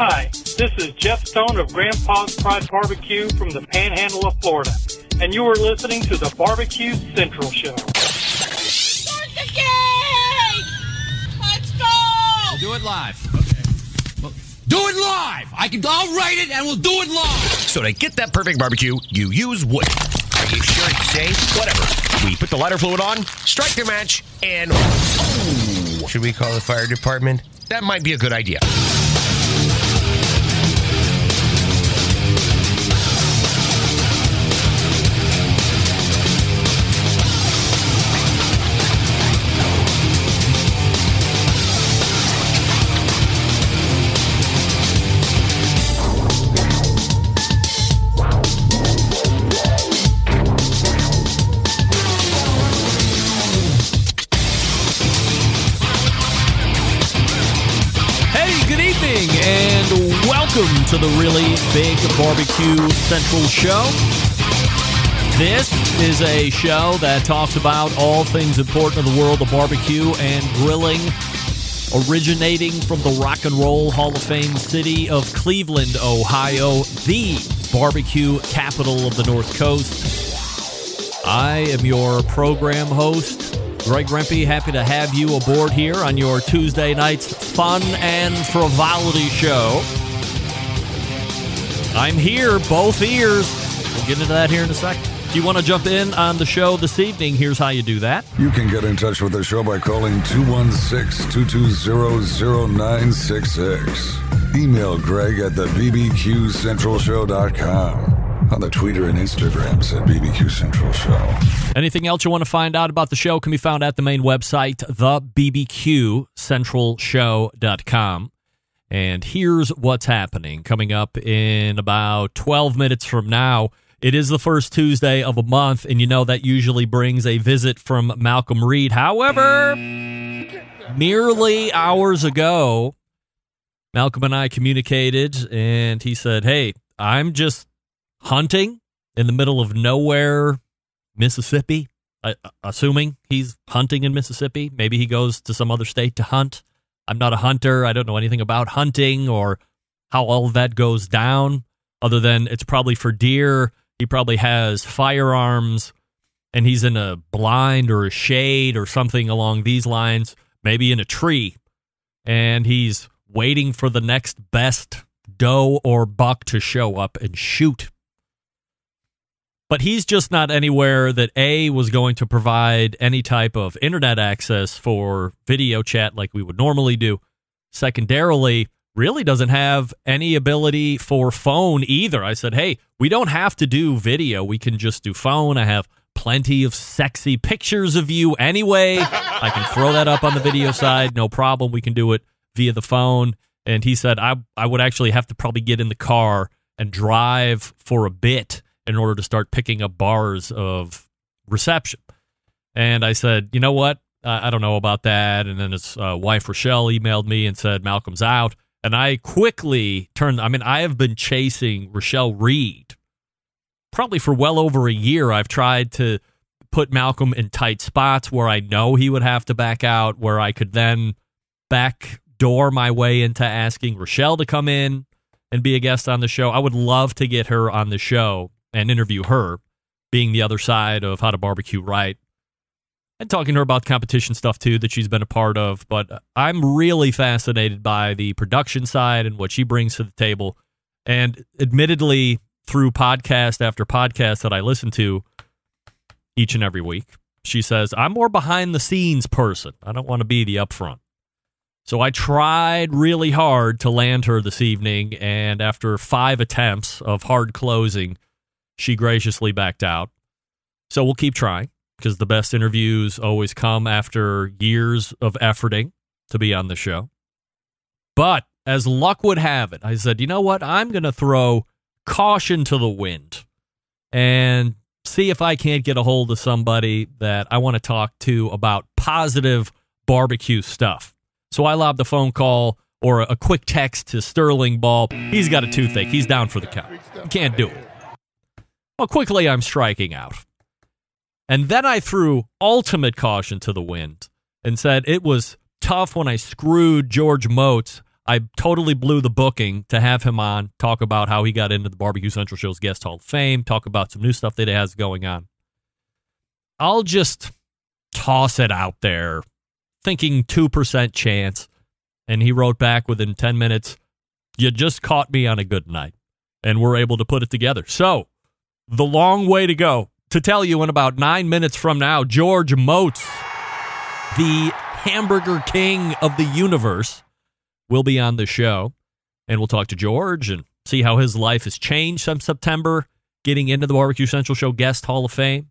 Hi, this is Jeff Stone of Grandpa's Pride Barbecue from the Panhandle of Florida, and you are listening to the Barbecue Central Show. Start the game! Let's go! We'll do it live. Okay. Well, do it live! I'll write it and we'll do it live! So to get that perfect barbecue, you use wood. Are you sure it's safe? Whatever. We put the lighter fluid on, strike the match, and... Oh, should we call the fire department? That might be a good idea. And welcome to the Really Big Barbecue Central Show. This is a show that talks about all things important in the world of barbecue and grilling, originating from the Rock and Roll Hall of Fame city of Cleveland, Ohio, the barbecue capital of the North Coast. I am your program host, Greg Rempe. Happy to have you aboard here on your Tuesday night's fun and frivolity show. I'm here, both ears. We'll get into that here in a second. If you want to jump in on the show this evening, here's how you do that. You can get in touch with the show by calling 216-220-0966. Email Greg at the BBQCentralShow.com. On the Twitter and Instagrams at BBQ Central Show. Anything else you want to find out about the show can be found at the main website, thebbqcentralshow.com. And here's what's happening. Coming up in about 12 minutes from now, it is the first Tuesday of a month, and you know that usually brings a visit from Malcolm Reed. However, merely hours ago, Malcolm and I communicated, and he said, hey, I'm just hunting in the middle of nowhere, Mississippi. Assuming he's hunting in Mississippi. Maybe he goes to some other state to hunt. I'm not a hunter. I don't know anything about hunting or how all of that goes down, other than it's probably for deer. He probably has firearms, and he's in a blind or a shade or something along these lines, maybe in a tree, and he's waiting for the next best doe or buck to show up and shoot. But he's just not anywhere that A, was going to provide any type of internet access for video chat like we would normally do. Secondarily, really doesn't have any ability for phone either. I said, hey, we don't have to do video. We can just do phone. I have plenty of sexy pictures of you anyway. I can throw that up on the video side. No problem. We can do it via the phone. And he said, I would actually have to probably get in the car and drive for a bit in order to start picking up bars of reception. And I said, you know what? I don't know about that. And then his wife, Rochelle, emailed me and said, Malcolm's out. And I quickly turned, I have been chasing Rochelle Reed. Probably for well over a year, I've tried to put Malcolm in tight spots where I know he would have to back out, where I could then backdoor my way into asking Rochelle to come in and be a guest on the show. I would love to get her on the show and interview her, being the other side of how to barbecue right, and talking to her about competition stuff too that she's been a part of. But I'm really fascinated by the production side and what she brings to the table. And admittedly, through podcast after podcast that I listen to each and every week, she says, I'm more behind the scenes person. I don't want to be the upfront. So I tried really hard to land her this evening, and after 5 attempts of hard closing, she graciously backed out. So we'll keep trying, because the best interviews always come after years of efforting to be on the show. But as luck would have it, I said, you know what? I'm going to throw caution to the wind and see if I can't get a hold of somebody that I want to talk to about positive barbecue stuff. So I lobbed a phone call or a quick text to Sterling Ball. He's got a toothache. He's down for the count. He can't do it. Well, quickly I'm striking out. And then I threw ultimate caution to the wind and said it was tough when I screwed George Motz I totally blew the booking to have him on, talk about how he got into the Barbecue Central Show's Guest Hall of Fame, talk about some new stuff that he has going on. I'll just toss it out there, thinking 2% chance. And he wrote back within 10 minutes, "You just caught me on a good night." And we're able to put it together. So, the long way to go. To tell you in about 9 minutes from now, George Motz, the hamburger king of the universe, will be on the show. And we'll talk to George and see how his life has changed since September, getting into the Barbecue Central Show Guest Hall of Fame.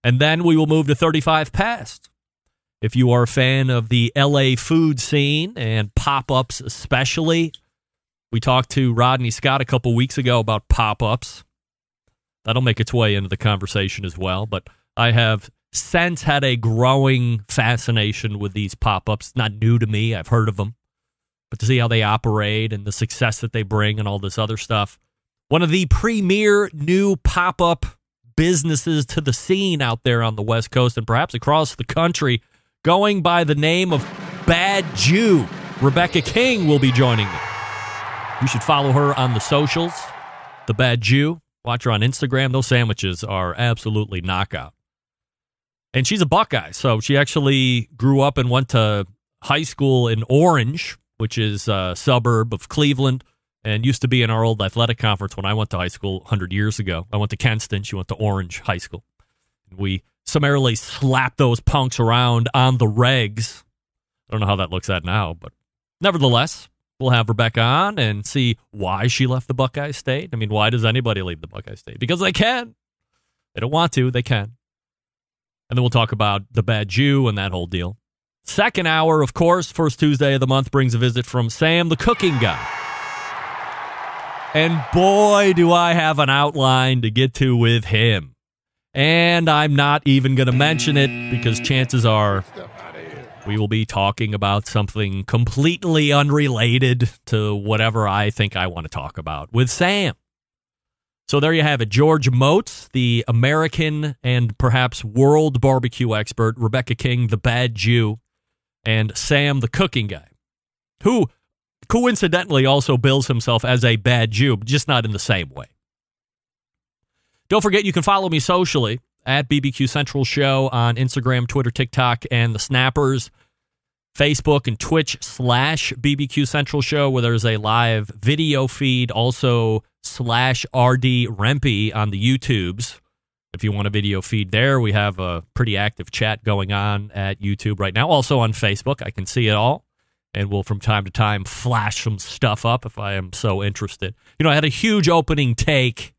And then we will move to 35 Past. If you are a fan of the LA food scene and pop-ups especially, we talked to Rodney Scott a couple weeks ago about pop-ups. That'll make its way into the conversation as well. But I have since had a growing fascination with these pop-ups. Not new to me. I've heard of them. But to see how they operate and the success that they bring and all this other stuff. One of the premier new pop-up businesses to the scene out there on the West Coast and perhaps across the country, going by the name of Bad Jew. Reubecca King will be joining me. You should follow her on the socials, The Bad Jew. Watch her on Instagram. Those sandwiches are absolutely knockout. And she's a Buckeye, so she actually grew up and went to high school in Orange, which is a suburb of Cleveland, and used to be in our old athletic conference when I went to high school 100 years ago. I went to Kenston. She went to Orange High School. We summarily slapped those punks around on the regs. I don't know how that looks at now, but nevertheless, we'll have Reubecca on and see why she left the Buckeye State. I mean, why does anybody leave the Buckeye State? Because they can. They don't want to. They can. And then we'll talk about the Bad Jew and that whole deal. Second hour, of course, first Tuesday of the month brings a visit from Sam, the cooking guy. And boy, do I have an outline to get to with him. And I'm not even going to mention it because chances are we will be talking about something completely unrelated to whatever I think I want to talk about with Sam. So there you have it. George Motz, the American and perhaps world barbecue expert, Reubecca King, the Bad Jew, and Sam, the cooking guy, who coincidentally also bills himself as a bad Jew, but just not in the same way. Don't forget, you can follow me socially at BBQ Central Show on Instagram, Twitter, TikTok, and the Snappers, Facebook and Twitch /BBQ Central Show, where there's a live video feed, also /RD Rempy on the YouTubes. If you want a video feed there, we have a pretty active chat going on at YouTube right now. Also on Facebook, I can see it all. And we'll from time to time flash some stuff up if I am so interested. You know, I had a huge opening take,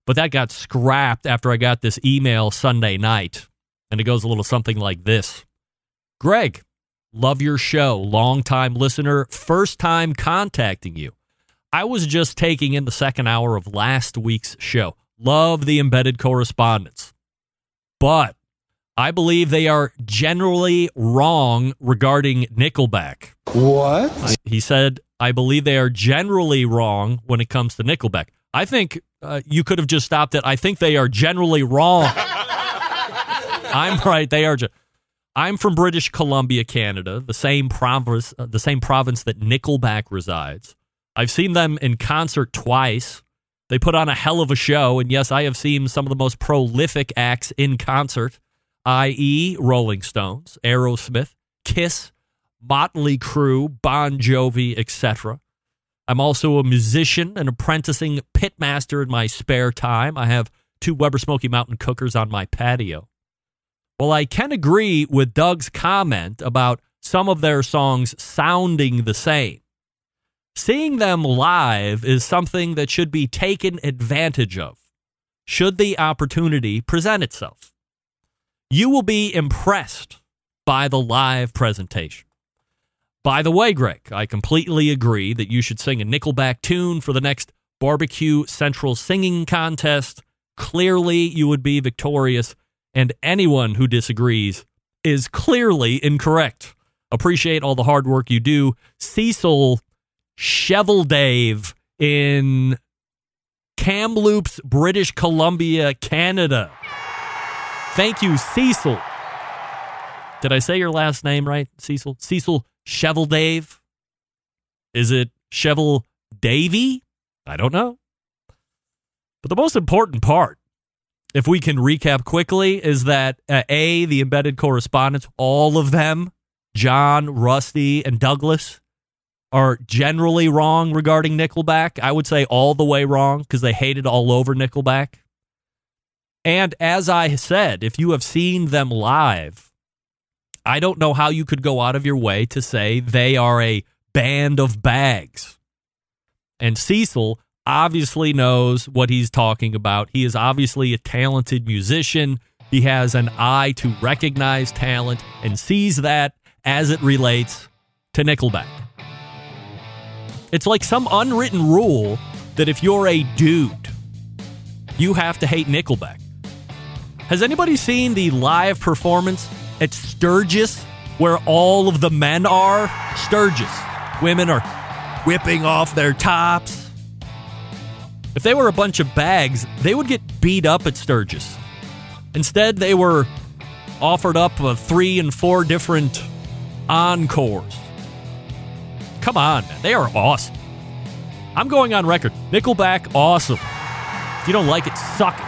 but that got scrapped after I got this email Sunday night. And it goes a little something like this. Greg, love your show. Long-time listener, first time contacting you. I was just taking in the second hour of last week's show. Love the embedded correspondence. But I believe they are generally wrong regarding Nickelback. What? He said, I believe they are generally wrong when it comes to Nickelback. I think you could have just stopped it. I think they are generally wrong. I'm right. They are. I'm from British Columbia, Canada, the same province that Nickelback resides. I've seen them in concert twice. They put on a hell of a show. And yes, I have seen some of the most prolific acts in concert, i.e. Rolling Stones, Aerosmith, Kiss, Motley Crue, Bon Jovi, etc. I'm also a musician, an apprenticing pitmaster in my spare time. I have 2 Weber Smoky Mountain cookers on my patio. Well, I can agree with Doug's comment about some of their songs sounding the same. Seeing them live is something that should be taken advantage of, should the opportunity present itself. You will be impressed by the live presentation. By the way, Greg, I completely agree that you should sing a Nickelback tune for the next Barbecue Central singing contest. Clearly, you would be victorious, and anyone who disagrees is clearly incorrect. Appreciate all the hard work you do. Cecil Shovel Dave in Kamloops, British Columbia, Canada. Thank you, Cecil. Did I say your last name right, Cecil? Cecil Shovel Dave. Is it Cheval Davy? I don't know. But the most important part, if we can recap quickly, is that the embedded correspondents, all of them, John, Rusty, and Douglas, are generally wrong regarding Nickelback. I would say all the way wrong because they hated all over Nickelback. And as I said, if you have seen them live, I don't know how you could go out of your way to say they are a band of bags. And Cecil obviously knows what he's talking about. He is obviously a talented musician. He has an eye to recognize talent and sees that as it relates to Nickelback. It's like some unwritten rule that if you're a dude, you have to hate Nickelback. Has anybody seen the live performance at Sturgis where all of the men are? Sturgis. Women are whipping off their tops. If they were a bunch of bags, they would get beat up at Sturgis. Instead, they were offered up 3 and 4 different encores. Come on, man. They are awesome. I'm going on record. Nickelback, awesome. If you don't like it, suck it.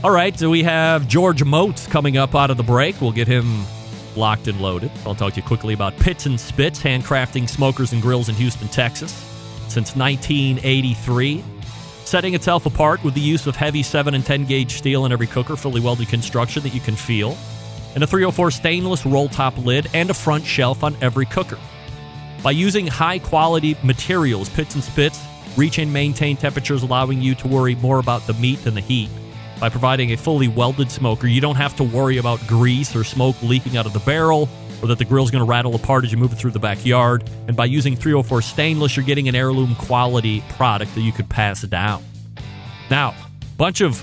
All right, so we have George Motz coming up out of the break. We'll get him locked and loaded. I'll talk to you quickly about Pits and Spits, handcrafting smokers and grills in Houston, Texas, since 1983. Setting itself apart with the use of heavy 7 and 10 gauge steel in every cooker, fully welded construction that you can feel, and a 304 stainless roll-top lid and a front shelf on every cooker. By using high-quality materials, Pits and Spits reach and maintain temperatures, allowing you to worry more about the meat than the heat. By providing a fully welded smoker, you don't have to worry about grease or smoke leaking out of the barrel, or that the grill's going to rattle apart as you move it through the backyard. And by using 304 stainless, you're getting an heirloom quality product that you could pass down. Now, bunch of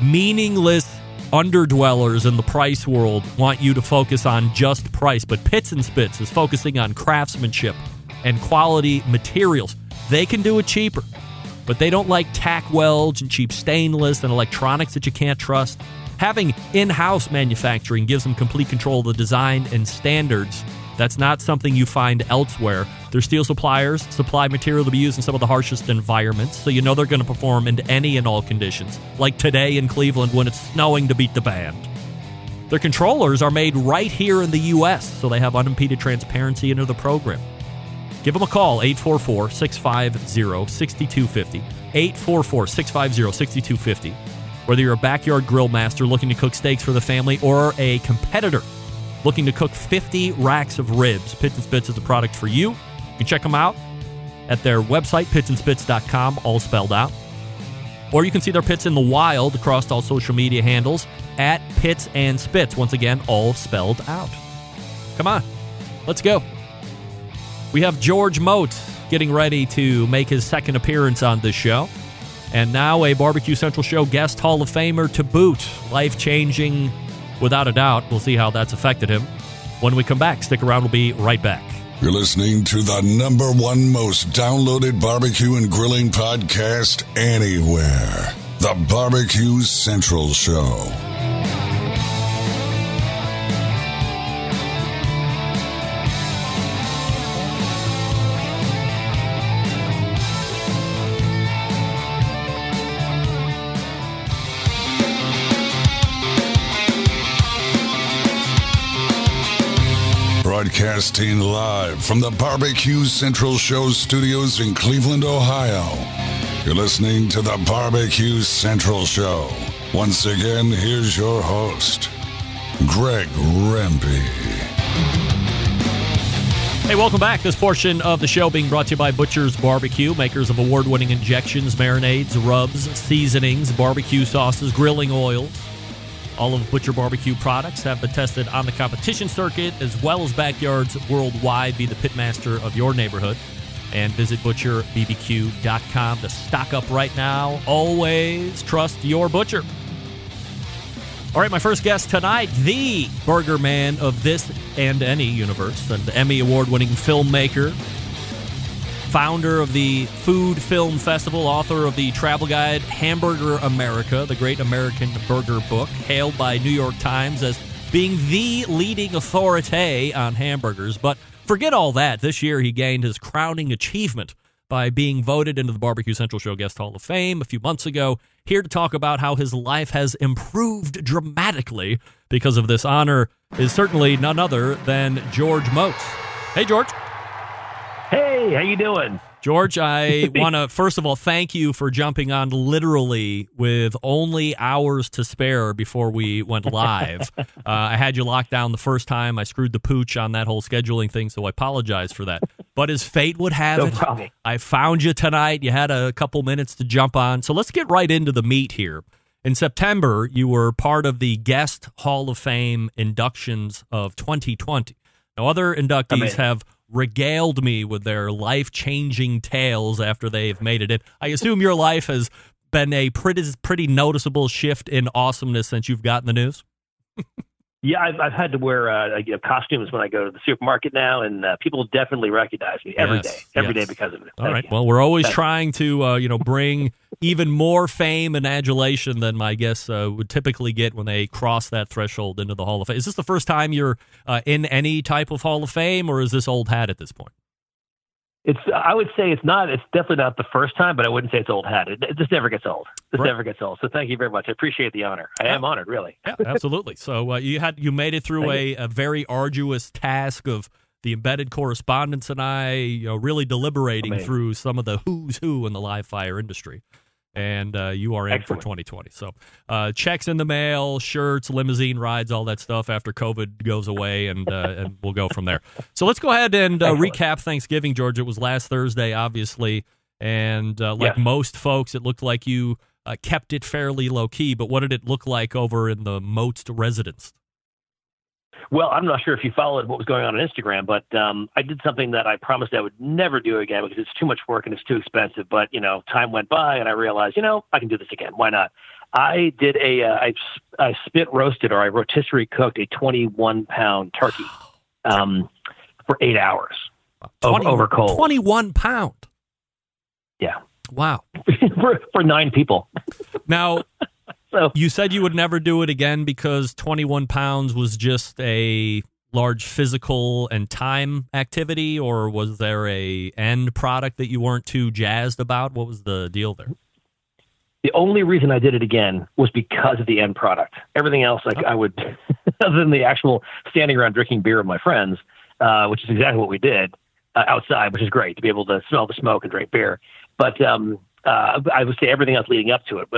meaningless underdwellers in the price world want you to focus on just price, but Pits and Spits is focusing on craftsmanship and quality materials. They can do it cheaper, but they don't like tack welds and cheap stainless and electronics that you can't trust. Having in-house manufacturing gives them complete control of the design and standards. That's not something you find elsewhere. Their steel suppliers supply material to be used in some of the harshest environments, so you know they're going to perform in any and all conditions, like today in Cleveland when it's snowing to beat the band. Their controllers are made right here in the U.S., so they have unimpeded transparency into the program. Give them a call, 844-650-6250, 844-650-6250. Whether you're a backyard grill master looking to cook steaks for the family or a competitor looking to cook 50 racks of ribs, Pits and Spits is a product for you. You can check them out at their website, pitsandspits.com, all spelled out. Or you can see their pits in the wild across all social media handles at Pits and Spits. Once again, all spelled out. Come on, let's go. We have George Motz getting ready to make his second appearance on this show. And now a Barbecue Central Show guest Hall of Famer to boot. Life-changing, without a doubt. We'll see how that's affected him. When we come back, stick around. We'll be right back. You're listening to the #1 most downloaded barbecue and grilling podcast anywhere. The Barbecue Central Show. Broadcasting live from the Barbecue Central Show studios in Cleveland, Ohio. You're listening to the Barbecue Central Show. Once again, here's your host, Greg Rempe. Hey, welcome back. This portion of the show being brought to you by Butcher's Barbecue, makers of award-winning injections, marinades, rubs, seasonings, barbecue sauces, grilling oils. All of Butcher Barbecue products have been tested on the competition circuit as well as backyards worldwide. Be the pitmaster of your neighborhood. And visit butcherbbq.com to stock up right now. Always trust your butcher. All right, my first guest tonight, the burger man of this and any universe, and Emmy award-winning filmmaker, founder of the Food Film Festival, author of the travel guide Hamburger America, the Great American Burger Book, hailed by New York Times as being the leading authority on hamburgers. But forget all that. This year, he gained his crowning achievement by being voted into the Barbecue Central Show Guest Hall of Fame a few months ago. Here to talk about how his life has improved dramatically because of this honor is certainly none other than George Motz. Hey, George. Hey, how you doing? George, I want to, first of all, thank you for jumping on literally with only hours to spare before we went live. I had you locked down the first time. I screwed the pooch on that whole scheduling thing, so I apologize for that. But as fate would have No it, problem. I found you tonight. You had a couple minutes to jump on. So let's get right into the meat here. In September, you were part of the Guest Hall of Fame inductions of 2020. Now, other inductees have regaled me with their life-changing tales after they've made it in. I assume your life has been a pretty noticeable shift in awesomeness since you've gotten the news? Yeah, I've had to wear costumes when I go to the supermarket now, and people definitely recognize me every day because of it. All right. Well, we're always trying to, bring even more fame and adulation than my guests would typically get when they cross that threshold into the Hall of Fame. Is this the first time you're in any type of Hall of Fame, or is this old hat at this point? I would say it's not. It's definitely not the first time, but I wouldn't say it's old hat. It just never gets old. Never gets old. So thank you very much. I appreciate the honor. I am honored, really. Yeah, absolutely. So you made it through a very arduous task of the embedded correspondents and I, really deliberating through some of the who's who in the live fire industry. And you are in for 2020. So checks in the mail, shirts, limousine rides, all that stuff after COVID goes away, and we'll go from there. So let's go ahead and recap Thanksgiving, George. It was last Thursday, obviously, and like most folks, it looked like you kept it fairly low-key, but what did it look like over in the Motz residence? Well, I'm not sure if you followed what was going on Instagram, but I did something that I promised I would never do again because it's too much work and it's too expensive. But, time went by and I realized, I can do this again. Why not? I did I spit roasted, or I rotisserie cooked a 21-pound turkey for 8 hours over coal. 21 pound. Yeah. Wow. for 9 people. Now, so you said you would never do it again because 21 pounds was just a large physical and time activity, or was there a end product that you weren't too jazzed about? What was the deal there? The only reason I did it again was because of the end product. Everything else, I would, other than the actual standing around drinking beer with my friends, which is exactly what we did outside, which is great to be able to smell the smoke and drink beer. But I would say everything else leading up to it.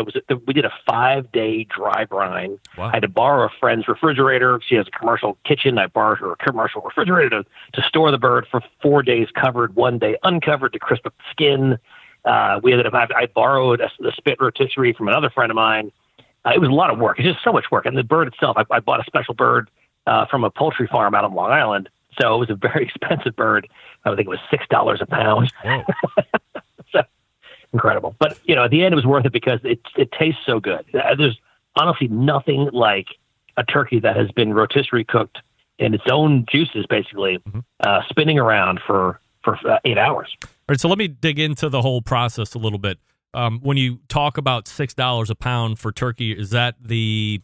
We did a 5-day dry brine. Wow. I had to borrow a friend's refrigerator. She has a commercial kitchen. I borrowed her a commercial refrigerator to store the bird for 4 days covered, 1 day uncovered to crisp up the skin. I borrowed the spit rotisserie from another friend of mine. It was a lot of work. It's just so much work. And the bird itself, I bought a special bird from a poultry farm out on Long Island. So it was a very expensive bird. I think it was $6 a pound. So incredible. But, at the end, it was worth it because it tastes so good. There's honestly nothing like a turkey that has been rotisserie cooked in its own juices, basically, spinning around for 8 hours. All right, so let me dig into the whole process a little bit. When you talk about $6 a pound for turkey, is that the,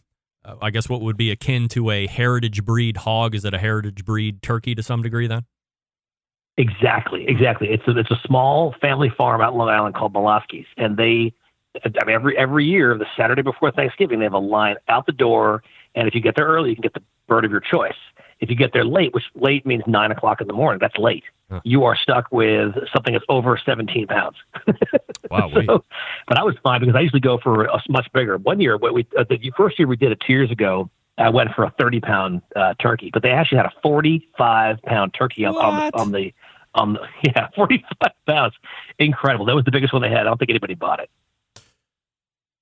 I guess, what would be akin to a heritage breed hog? Is it a heritage breed turkey to some degree then? Exactly. It's a small family farm out in Long Island called Molofsky's, and every year, the Saturday before Thanksgiving, they have a line out the door, and if you get there early, you can get the bird of your choice. If you get there late, which late means 9 o'clock in the morning, that's late. You are stuck with something that's over 17 pounds. Wow. But I was fine because I usually go for a much bigger. One year, the first year we did it 2 years ago, I went for a 30-pound turkey, but they actually had a 45-pound turkey on the 45 pounds. Incredible. That was the biggest one they had. I don't think anybody bought it.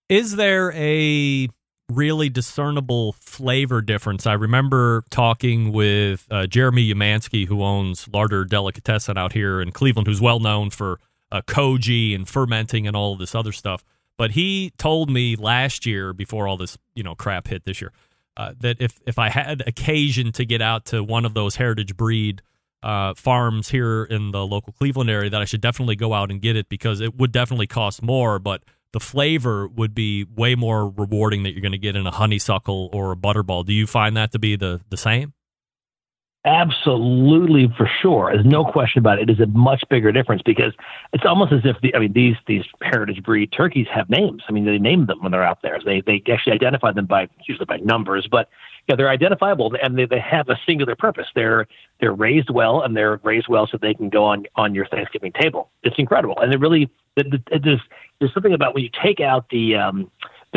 Is there a really discernible flavor difference? I remember talking with Jeremy Umansky, who owns Larder Delicatessen out here in Cleveland, who's well known for koji and fermenting and all of this other stuff. But he told me last year, before all this crap hit this year, that if I had occasion to get out to one of those heritage breed farms here in the local Cleveland area, that I should definitely go out and get it because it would definitely cost more, but the flavor would be way more rewarding that you're going to get in a honeysuckle or a butterball. Do you find that to be the same? Absolutely, for sure. There's no question about it. It is a much bigger difference because it's almost as if these heritage breed turkeys have names. I mean, they name them when they're out there. They actually identify them usually by numbers, but they're identifiable and they have a singular purpose. They're raised well, and they're raised well so they can go on your Thanksgiving table. It's incredible, and there's something about when you take out the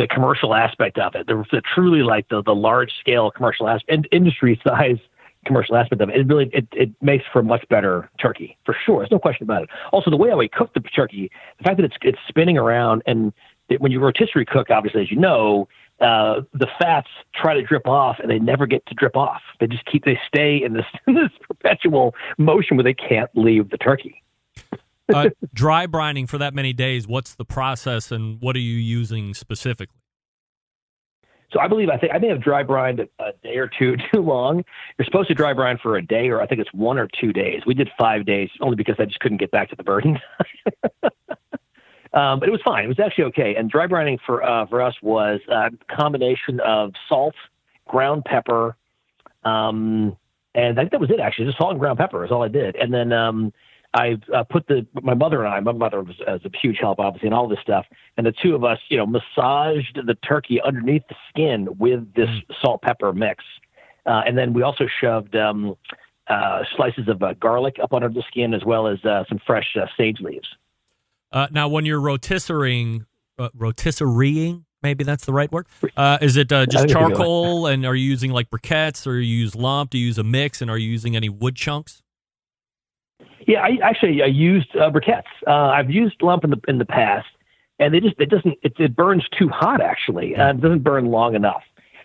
commercial aspect of it, the truly like the large scale commercial aspect, industry size commercial aspect of it. It really it makes for a much better turkey, for sure. There's no question about it. Also, the way I would cook the turkey, the fact that it's spinning around, and when you rotisserie cook, obviously, as you know, the fats try to drip off, and they never get to drip off. They stay in this perpetual motion where they can't leave the turkey. Dry brining for that many days, what's the process, and what are you using specifically? So I think I may have dry brined a day or two too long. You're supposed to dry brine for a day, or I think it's 1 or 2 days. We did 5 days only because I just couldn't get back to the bird. But it was fine. It was actually okay. And dry brining for us was a combination of salt, ground pepper, and I think that was it, actually. Just salt and ground pepper is all I did. And then I put my mother was a huge help, obviously, in all this stuff. And the two of us, massaged the turkey underneath the skin with this salt pepper mix. And then we also shoved slices of garlic up under the skin, as well as some fresh sage leaves. Now, when you're rotisserieing, maybe that's the right word. Is it just charcoal, and are you using like briquettes, or you use lump? Do you use a mix, and are you using any wood chunks? Yeah, I used briquettes. I've used lump in the past, and it burns too hot. Actually, it doesn't burn long enough.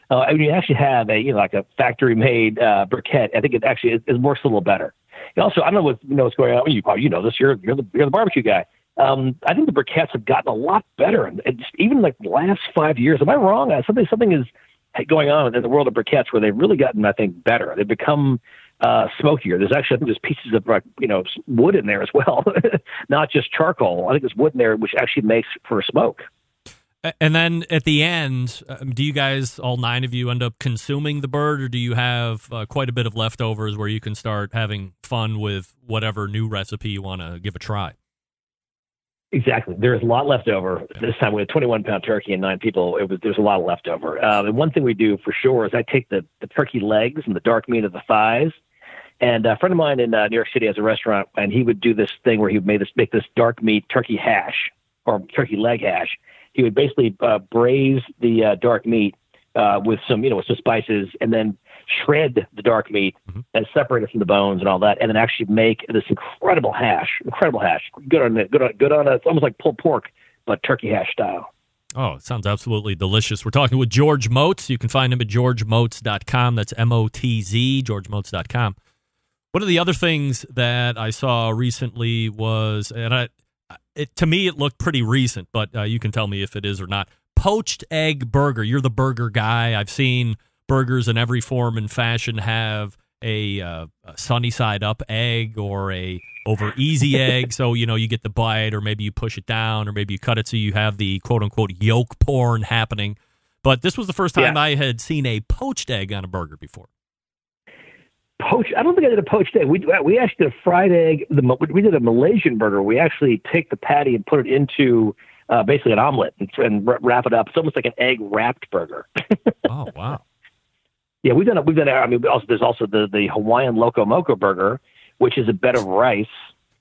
When you actually have like a factory made briquette, I think it works a little better. And also, I don't know what's going on. You probably know this. You're the barbecue guy. I think the briquettes have gotten a lot better, and even like the last 5 years. Am I wrong? Something is going on in the world of briquettes where they've really gotten, I think, better. They've become smokier. There's actually, I think there's pieces of wood in there as well, not just charcoal. I think there's wood in there, which actually makes for smoke. And then at the end, do you guys, all 9 of you, end up consuming the bird, or do you have quite a bit of leftovers where you can start having fun with whatever new recipe you want to give a try? Exactly. There's a lot left over. This time we had 21-pound turkey and 9 people. There's a lot left over. And one thing we do for sure is I take the turkey legs and the dark meat of the thighs. And a friend of mine in New York City has a restaurant, and he would do this thing where he would make this dark meat turkey hash, or turkey leg hash. He would basically braise the dark meat with some spices, and then shred the dark meat and separate it from the bones and all that, and then actually make this incredible hash. Good on it. It's almost like pulled pork, but turkey hash style. Oh, it sounds absolutely delicious. We're talking with George Motz. You can find him at georgemotz.com. That's MOTZ, georgemotz.com. One of the other things that I saw recently was, and to me it looked pretty recent, but you can tell me if it is or not, poached egg burger. You're the burger guy. I've seen burgers in every form and fashion have a sunny side up egg or a over easy egg. So, you get the bite, or maybe you push it down, or maybe you cut it so you have the quote unquote yolk porn happening. But this was the first time I had seen a poached egg on a burger before. I don't think I did a poached egg. We actually did a fried egg. We did a Malaysian burger. We actually take the patty and put it into basically an omelet and wrap it up. It's almost like an egg wrapped burger. Oh, wow. Yeah, we've done. I mean, there's also the Hawaiian Loco Moco burger, which is a bed of rice,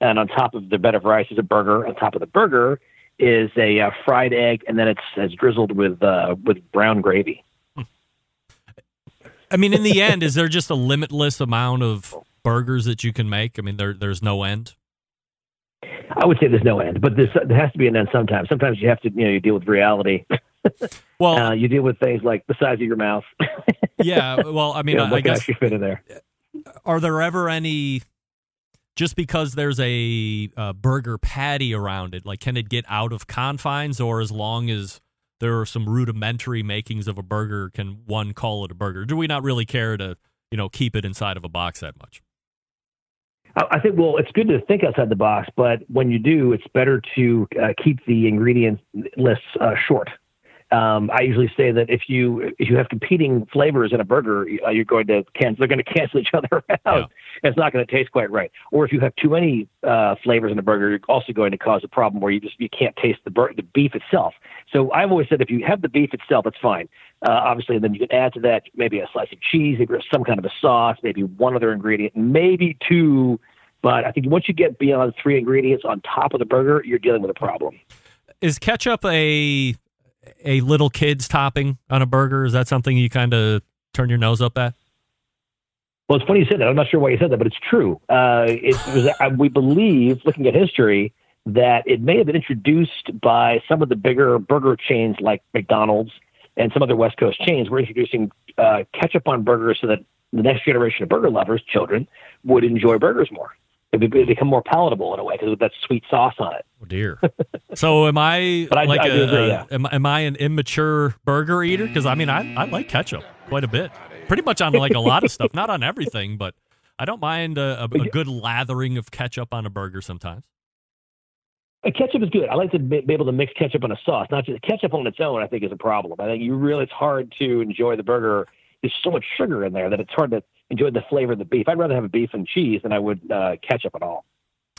and on top of the bed of rice is a burger. On top of the burger is a fried egg, and then it's drizzled with brown gravy. I mean, in the end, is there just a limitless amount of burgers that you can make? I mean, there's no end. I would say there's no end, but there has to be an end sometimes. Sometimes you have to, you deal with reality. Well, you deal with things like the size of your mouth. Yeah, well, I mean, I guess actually fit in there. Are there ever any? Just because there's a burger patty around it, like, can it get out of confines, or as long as there are some rudimentary makings of a burger, can one call it a burger? Do we not really care to, keep it inside of a box that much? I think, it's good to think outside the box, but when you do, it's better to keep the ingredient lists short. I usually say that if you have competing flavors in a burger, you're going to they're going to cancel each other out. Yeah. It's not going to taste quite right. Or if you have too many flavors in a burger, you're also going to cause a problem where you can't taste the beef itself. So I've always said if you have the beef itself, it's fine. Obviously, and then you can add to that maybe a slice of cheese, maybe some kind of a sauce, maybe one other ingredient, maybe two. But I think once you get beyond 3 ingredients on top of the burger, you're dealing with a problem. Is ketchup a little kid's topping on a burger? Is that something you kind of turn your nose up at? Well, it's funny you said that. I'm not sure why you said that, but it's true. We believe, looking at history, that it may have been introduced by some of the bigger burger chains like McDonald's and some other West Coast chains. Were introducing ketchup on burgers so that the next generation of burger lovers, children, would enjoy burgers more. It would become more palatable in a way because with that sweet sauce on it. Oh dear! So am I like am I an immature burger eater? Because I mean I like ketchup quite a bit, pretty much on like a lot of stuff, not on everything, but I don't mind a good lathering of ketchup on a burger sometimes. Ketchup is good. I like to be able to mix ketchup on a sauce. Not just ketchup on its own, I think, is a problem. I think it's hard to enjoy the burger. There's so much sugar in there that it's hard to enjoy the flavor of the beef. I'd rather have a beef and cheese than I would ketchup at all.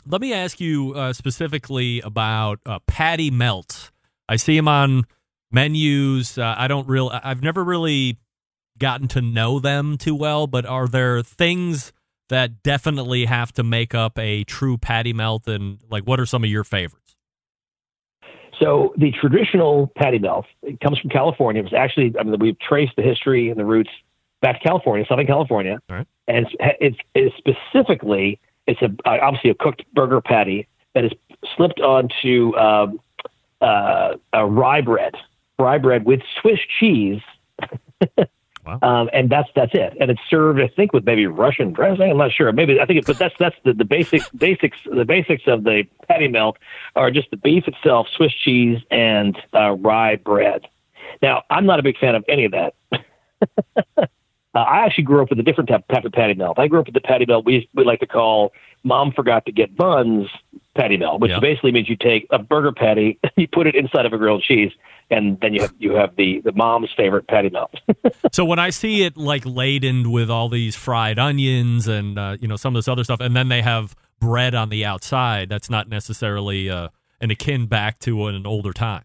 Let me ask you specifically about patty melts. I see them on menus. I've never really gotten to know them too well, but are there things that definitely have to make up a true patty melt, and like what are some of your favorites? So the traditional patty melt, it comes from California. It was actually, we've traced the history and the roots back to California, Southern California. All right. And it's specifically, obviously a cooked burger patty that is slipped onto a rye bread with Swiss cheese. Wow. And that's it. And it's served, I think, with maybe Russian dressing. I'm not sure. But that's the basics. The basics of the patty melt are just the beef itself, Swiss cheese, and rye bread. Now, I'm not a big fan of any of that. I actually grew up with a different type of patty melt. I grew up with the patty melt we like to call "Mom forgot to get buns" patty melt, which basically means you take a burger patty, you put it inside of a grilled cheese, and then you have the mom's favorite patty melt. So when I see it like laden with all these fried onions and some of this other stuff, and then they have bread on the outside, that's not necessarily an akin back to an older time.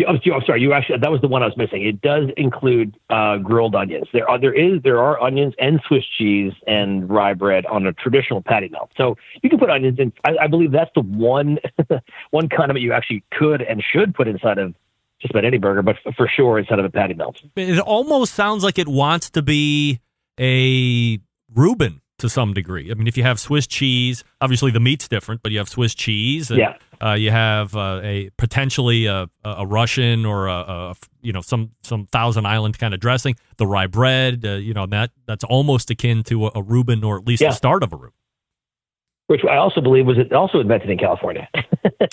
I'm sorry. That was the one I was missing. It does include grilled onions. There are onions and Swiss cheese and rye bread on a traditional patty melt. So you can put onions in. I believe that's the one condiment you actually could and should put inside of just about any burger, but for sure inside of a patty melt. It almost sounds like it wants to be a Reuben to some degree. I mean, if you have Swiss cheese, obviously the meat's different, but you have Swiss cheese, and you have a potentially a Russian or some Thousand Island kind of dressing. The rye bread, that's almost akin to a Reuben, or at least the start of a Reuben. Which I also believe was also invented in California.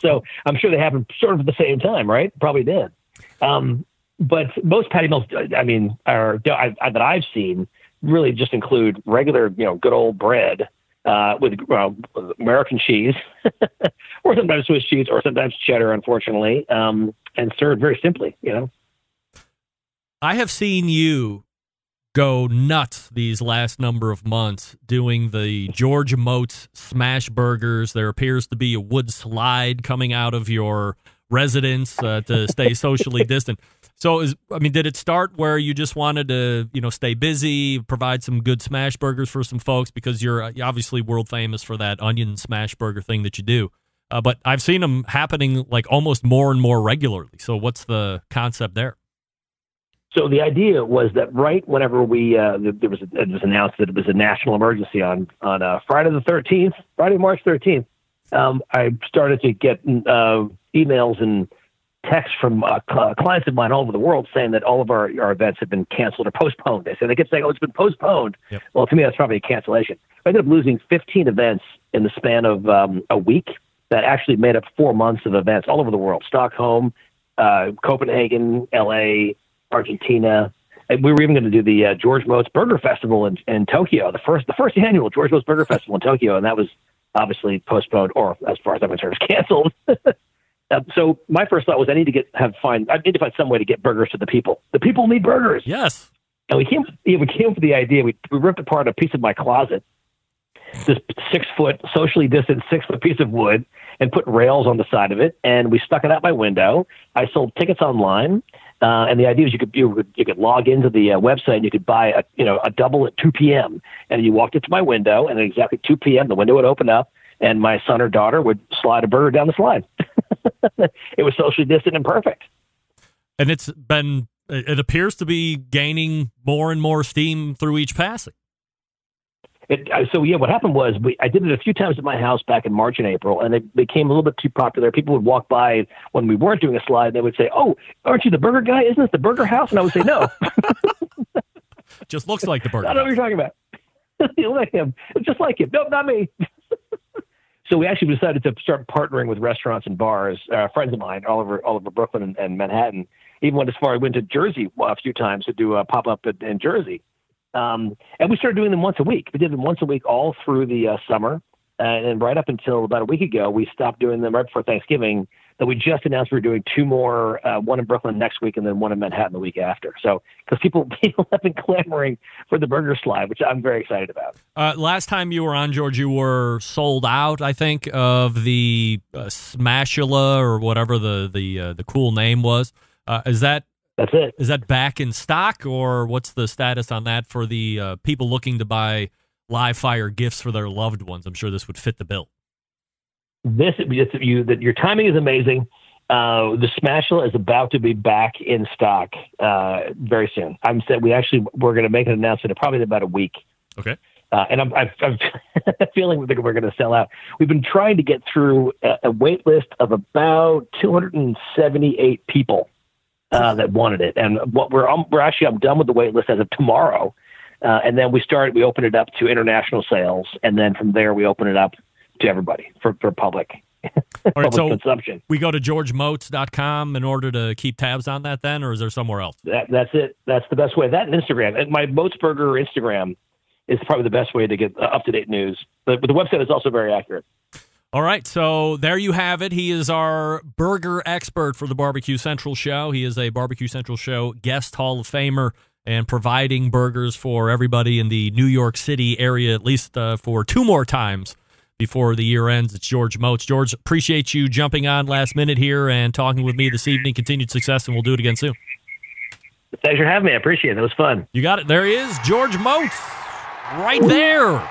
So I'm sure they happened sort of at the same time, right? Probably did. But most patty melts, that I've seen, really just include regular, good old bread with American cheese, or sometimes Swiss cheese, or sometimes cheddar, unfortunately, and served very simply. I have seen you go nuts these last number of months doing the George Motz smash burgers. There appears to be a wood slide coming out of your residence to stay socially distant. So, did it start where you just wanted to, stay busy, provide some good smash burgers for some folks, because you're obviously world famous for that onion smash burger thing that you do? But I've seen them happening like almost more and more regularly. So what's the concept there? So the idea was that right whenever it was announced that it was a national emergency on Friday, March 13th, I started to get emails and texts from clients of mine all over the world saying that all of our events have been canceled or postponed. They kept saying, "Oh, it's been postponed." Yep. Well, to me, that's probably a cancellation. I ended up losing 15 events in the span of a week that actually made up 4 months of events all over the world: Stockholm, Copenhagen, LA, Argentina. And we were even going to do the George Motz Burger Festival in Tokyo, the first annual George Motz Burger Festival in Tokyo, and that was obviously postponed, or as far as I'm concerned, canceled. So my first thought was I need to find some way to get burgers to the people. The people need burgers. Yes. And we came up with the idea. We ripped apart a piece of my closet, this 6-foot, socially distant 6-foot piece of wood, and put rails on the side of it. And we stuck it out my window. I sold tickets online. And the idea was you could log into the website and you could buy a double at 2 p.m. And you walked into my window, and at exactly 2 p.m. the window would open up, and my son or daughter would slide a burger down the slide. It was socially distant and perfect. And it appears to be gaining more and more steam through each passing. What happened was I did it a few times at my house back in March and April, and it became a little bit too popular. People would walk by when we weren't doing a slide, and they would say, "Oh, aren't you the burger guy? Isn't this the burger house?" And I would say, "No." Just looks like the burger. I don't know what you're talking about. You like him. It's just like him. Nope, not me. So we actually decided to start partnering with restaurants and bars. Friends of mine all over Brooklyn and Manhattan. Even went as far. I went to Jersey a few times to do a pop-up in Jersey. And we started doing them once a week. We did them once a week all through the summer. And right up until about a week ago, we stopped doing them right before Thanksgiving. Then we just announced we were doing 2 more, one in Brooklyn next week and then one in Manhattan the week after. So, because people have been clamoring for the burger slide, which I'm very excited about. Last time you were on, George, you were sold out, I think, of the Smashula or whatever the cool name was. That's it. Is that back in stock, or what's the status on that for the people looking to buy live fire gifts for their loved ones? I'm sure this would fit the bill. Your timing is amazing. The Smashula is about to be back in stock very soon. We're going to make an announcement in probably about a week. Okay. And I'm feeling we're going to sell out. We've been trying to get through a wait list of about 278 people. That wanted it, and I'm done with the wait list as of tomorrow, and then we open it up to international sales, and then from there we open it up to everybody for public, public consumption. We go to georgemotz.com in order to keep tabs on that, then, or is there somewhere else? That's it. That's the best way. That and Instagram, and my Motz Burger Instagram is probably the best way to get up to date news. But the website is also very accurate. All right, so there you have it. He is our burger expert for the BBQ Central Show. He is a BBQ Central Show guest Hall of Famer and providing burgers for everybody in the New York City area, at least for 2 more times before the year ends. It's George Motz. George, appreciate you jumping on last minute here and talking with me this evening. Continued success, and we'll do it again soon. Thanks for having me. I appreciate it. It was fun. You got it. There he is, George Motz, right there.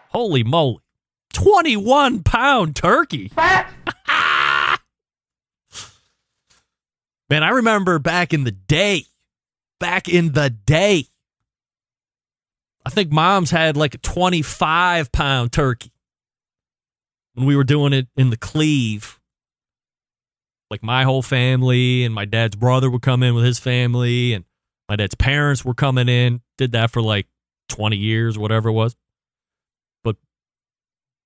Holy moly. 21-pound turkey. Man, I remember back in the day, I think Mom's had like a 25-pound turkey when we were doing it in the Cleve. Like my whole family and my dad's brother would come in with his family, and my dad's parents were coming in. Did that for like 20 years, whatever it was.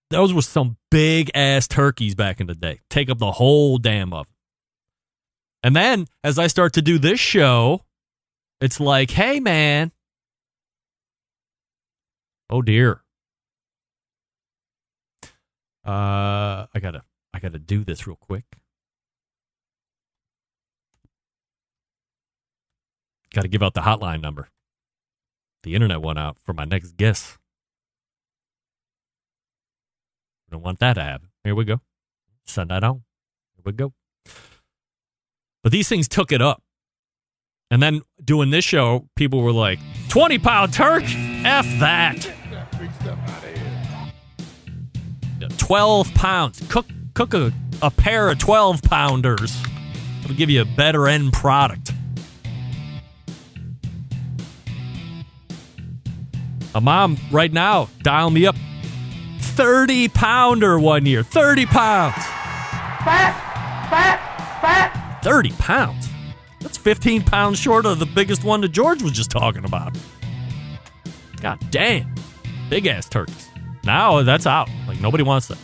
Those were some big-ass turkeys back in the day. Take up the whole damn oven. And then, as I start to do this show, it's like, hey, man. Oh, dear. I gotta do this real quick. Got to give out the hotline number. The internet went out for my next guest. Don't want that to happen. Here we go. Send that on. Here we go. But these things took it up. And then doing this show, people were like, 20-pound turkey? F that. 12 pounds. Cook a pair of 12-pounders. It'll give you a better end product. A mom right now, dial me up. 30-pounder one year. 30 pounds. Fat. 30 pounds. That's 15 pounds short of the biggest one that George was just talking about. God damn. Big-ass turkeys. Now that's out. Like, nobody wants that.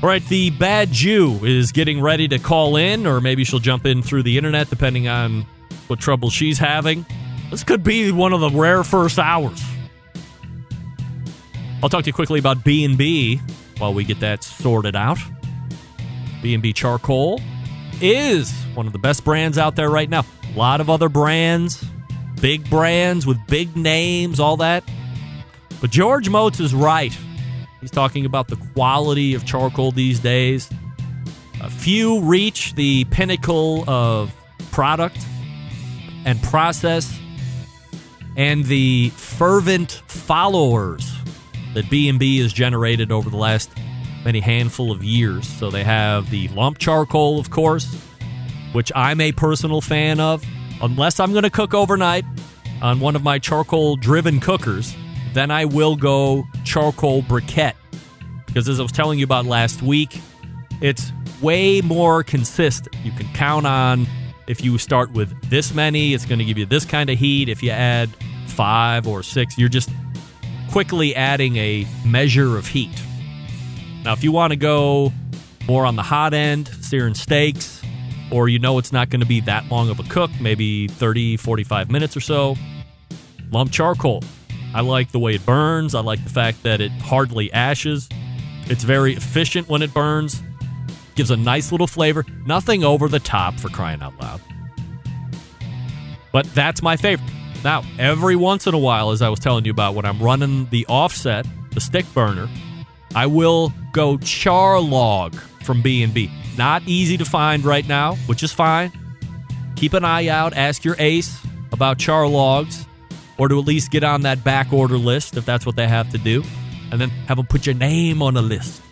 All right, the Bad Jew is getting ready to call in, or maybe she'll jump in through the internet, depending on what trouble she's having. This could be one of the rare first hours. I'll talk to you quickly about B&B while we get that sorted out. B&B Charcoal is one of the best brands out there right now. A lot of other brands, big brands with big names, all that. But George Motz is right. He's talking about the quality of charcoal these days. A few reach the pinnacle of product and process, and the fervent followers that B&B has generated over the last many handful of years. So they have the lump charcoal, of course, which I'm a personal fan of. Unless I'm going to cook overnight on one of my charcoal-driven cookers, then I will go charcoal briquette. Because as I was telling you about last week, it's way more consistent. You can count on, if you start with this many, it's going to give you this kind of heat. If you add 5 or 6, you're just quickly adding a measure of heat. Now, if you want to go more on the hot end, searing steaks, or you know it's not going to be that long of a cook, maybe 30, 45 minutes or so, lump charcoal. I like the way it burns. I like the fact that it hardly ashes. It's very efficient when it burns. Gives a nice little flavor. Nothing over the top, for crying out loud. But that's my favorite. Now, every once in a while, as I was telling you about, when I'm running the offset, the stick burner, I will go char log from B&B. Not easy to find right now, which is fine. Keep an eye out. Ask your ace about char logs, or to at least get on that back order list if that's what they have to do, and then have them put your name on a list.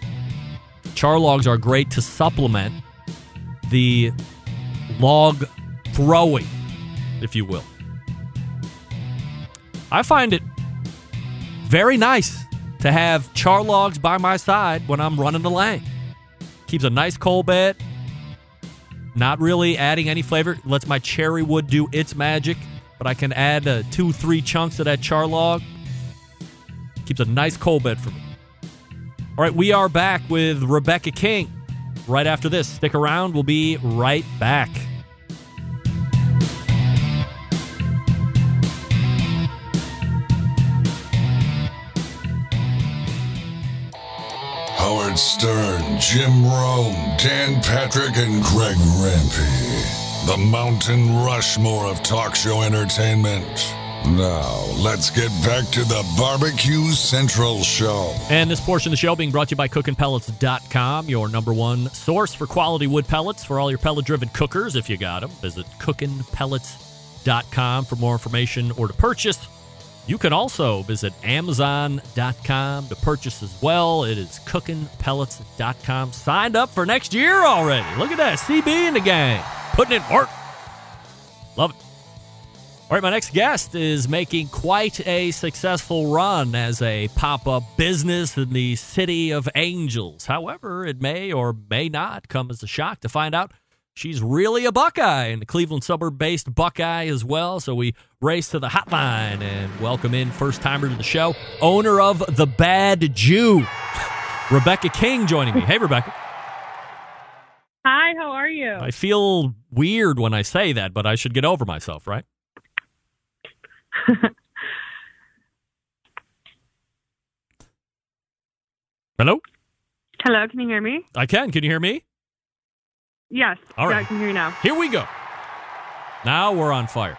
Char logs are great to supplement the log throwing, if you will. I find it very nice to have char logs by my side when I'm running the lane. Keeps a nice coal bed. Not really adding any flavor. Lets my cherry wood do its magic, but I can add 2-3 chunks of that char log. Keeps a nice coal bed for me. All right, we are back with Reubecca King right after this. Stick around. We'll be right back. Howard Stern, Jim Rome, Dan Patrick, and Greg Rempe. The Mountain Rushmore of talk show entertainment. Now, let's get back to the Barbecue Central Show. And this portion of the show being brought to you by CookinPellets.com, your number one source for quality wood pellets for all your pellet-driven cookers, if you got them. Visit CookinPellets.com for more information or to purchase. You can also visit Amazon.com to purchase as well. It is CookinPellets.com. Signed up for next year already. Look at that. CB in the gang. Putting in work. Love it. All right, my next guest is making quite a successful run as a pop-up business in the City of Angels. However, it may or may not come as a shock to find out she's really a Buckeye, and the Cleveland suburb-based Buckeye as well. So we race to the hotline and welcome in first-timer to the show, owner of The Bad Jew, Reubecca King, joining me. Hey, Reubecca. Hi, how are you? I feel weird when I say that, but I should get over myself, right? Hello? Hello, can you hear me? I can. Can you hear me? Yes. All right. Yeah, I can hear you now. Here we go. Now we're on fire.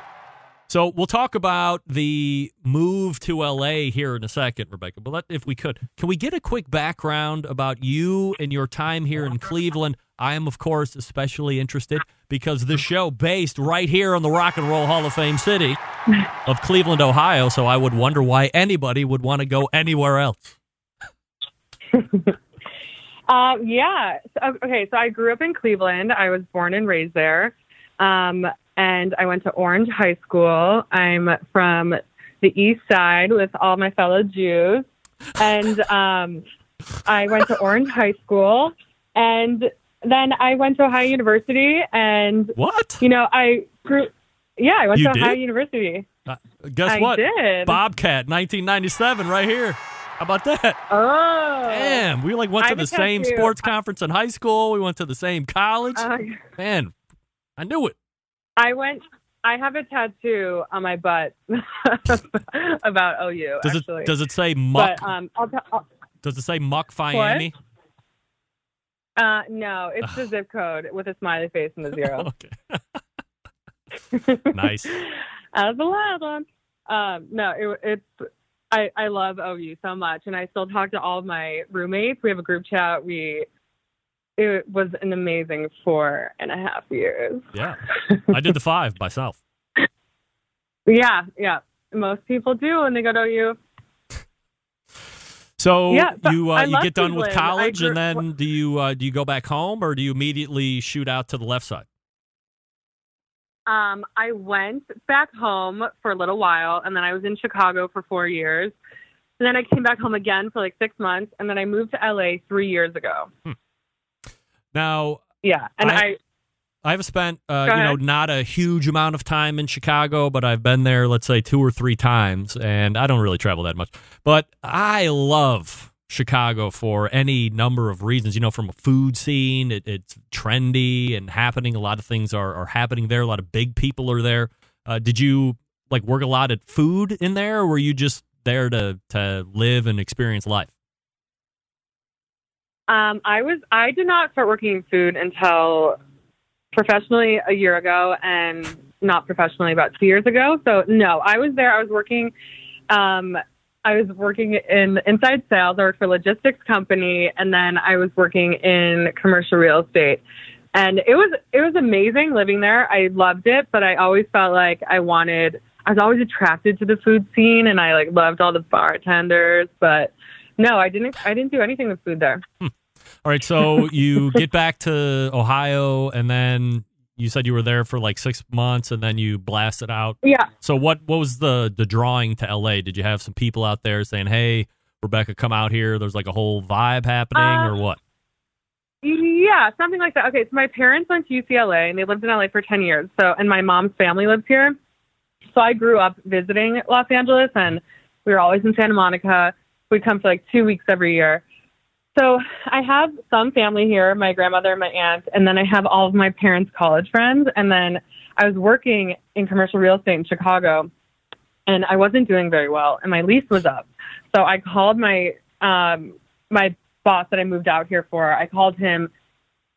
So we'll talk about the move to L.A. here in a second, Reubecca. But if we could, can we get a quick background about you and your time here in Cleveland? I am, of course, especially interested because this show based right here in the Rock and Roll Hall of Fame city of Cleveland, Ohio. So I would wonder why anybody would want to go anywhere else. Yeah. So I grew up in Cleveland. I was born and raised there. And I went to Orange High School. I'm from the East Side with all my fellow Jews. And I went to Orange High School. And then I went to Ohio University. And, what? You know, I went You to did? Ohio University. Guess what? I did. Bobcat, 1997, right here. How about that? Oh. Damn, we went to the same sports conference in high school. We went to the same college. Man, I knew it. I have a tattoo on my butt about OU. Does it say Muck? But, does it say Muck Miami? No, it's the zip code with a smiley face and a zero. Okay. Nice. That's a wild one. No, I love OU so much, and I still talk to all of my roommates. We have a group chat. It was an amazing 4.5 years. Yeah. I did the 5 myself. Yeah. Most people do when they go to OU. So yeah, you get done with Cleveland. college, and then do you go back home, or do you immediately shoot out to the left side? I went back home for a little while, and then I was in Chicago for 4 years. And then I came back home again for like 6 months, and then I moved to LA 3 years ago. Now, yeah, and I've spent not a huge amount of time in Chicago, but I've been there, let's say 2 or 3 times, and I don't really travel that much. But I love Chicago for any number of reasons. From a food scene, it's trendy and happening. A lot of things are happening there. A lot of big people are there. Did you work a lot at food in there, or were you just there to live and experience life? I did not start working in food until professionally a year ago, and not professionally about 2 years ago. So no, I was there. I was working. I was working in inside sales. I worked for a logistics company, and then I was working in commercial real estate. And it was amazing living there. I loved it, but I always felt like I was always attracted to the food scene, and I loved all the bartenders. But no, I didn't do anything with food there. All right, so you get back to Ohio, and then you said you were there for 6 months, and then you blasted out. Yeah. So what was the drawing to LA? Did you have some people out there saying, "Hey, Reubecca, come out here"? There's a whole vibe happening, or what? Yeah, something like that. Okay, so my parents went to UCLA, and they lived in LA for 10 years. So, and my mom's family lives here. So I grew up visiting Los Angeles, and we were always in Santa Monica. We'd come for 2 weeks every year. So I have some family here, my grandmother and my aunt, and then I have all of my parents' college friends. And then I was working in commercial real estate in Chicago, and I wasn't doing very well, and my lease was up. So I called my my boss that I moved out here for. I called him,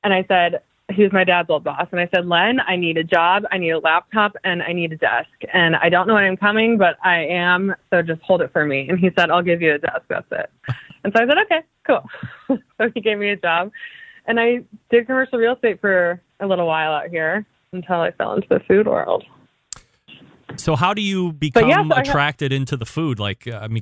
and I said, he was my dad's old boss, and I said, "Len, I need a job, I need a laptop, and I need a desk. And I don't know when I'm coming, but I am, so just hold it for me." And he said, "I'll give you a desk, that's it." And so I said, "Okay, cool." So he gave me a job, and I did commercial real estate for a little while out here until I fell into the food world. So how do you become attracted into the food?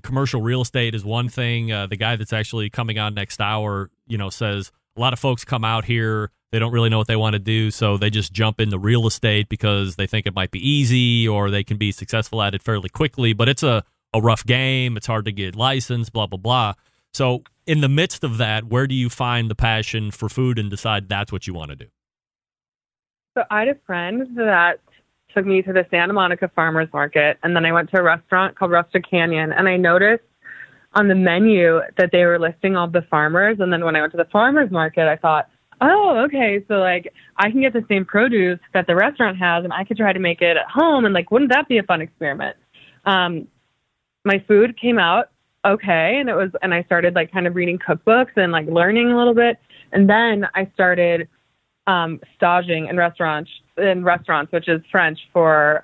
Commercial real estate is one thing. The guy that's actually coming on next hour, says a lot of folks come out here, they don't really know what they want to do, so they just jump into real estate because they think it might be easy or they can be successful at it fairly quickly. But it's a rough game. It's hard to get licensed, blah, blah, blah. So in the midst of that, where do you find the passion for food and decide that's what you want to do? So I had a friend that took me to the Santa Monica Farmers Market, and then I went to a restaurant called Rustic Canyon, and I noticed on the menu that they were listing all the farmers. And then when I went to the farmers market, I thought, oh, okay, so I can get the same produce that the restaurant has, and I could try to make it at home, and wouldn't that be a fun experiment? My food came out okay, and I started kind of reading cookbooks and learning a little bit, and then I started staging in restaurants, which is French for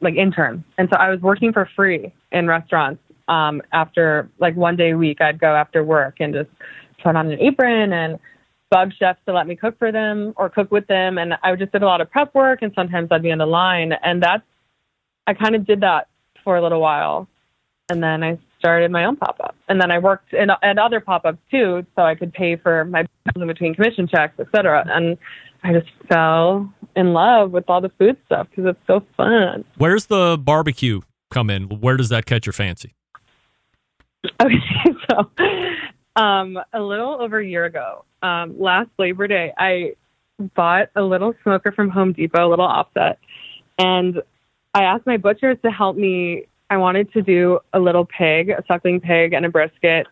intern. And so I was working for free in restaurants. After 1 day a week, I'd go after work and just put on an apron and bug chefs to let me cook for them or cook with them. And I just did a lot of prep work, and sometimes I'd be on the line. And I kind of did that for a little while. And then I started my own pop-up. And then I worked at other pop-ups too, so I could pay for my bills in between commission checks, etc. And I just fell in love with all the food stuff because it's so fun. Where's the barbecue come in? Where does that catch your fancy? Okay, so a little over a year ago, last Labor Day, I bought a little smoker from Home Depot, a little offset, and I asked my butchers to help me. I wanted to do a little pig, a suckling pig, and a brisket,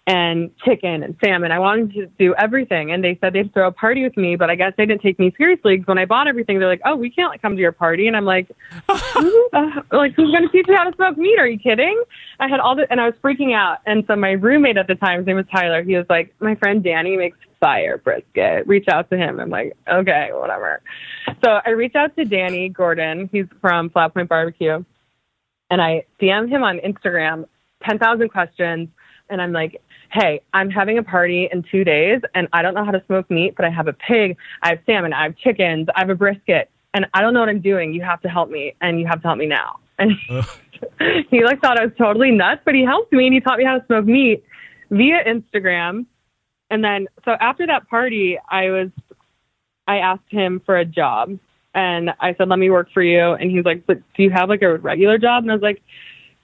and chicken and salmon. I wanted to do everything. And they said they'd throw a party with me, but I guess they didn't take me seriously because when I bought everything, they're like, oh, we can't come to your party. And I'm like, who's going to teach me how to smoke meat? Are you kidding? I had and I was freaking out. And so my roommate at the time, his name was Tyler. He was like, my friend Danny makes fire brisket. Reach out to him. I'm like, okay, whatever. So I reached out to Danny Gordon. He's from Flat Point Barbecue. And I DM'd him on Instagram, 10,000 questions. And I'm like, hey, I'm having a party in 2 days and I don't know how to smoke meat, but I have a pig, I have salmon, I have chickens, I have a brisket, and I don't know what I'm doing. You have to help me, and you have to help me now. And he like thought I was totally nuts, but he helped me and he taught me how to smoke meat via Instagram. And then, so after that party, I asked him for a job and I said, let me work for you. And he's like, but do you have like a regular job? And I was like,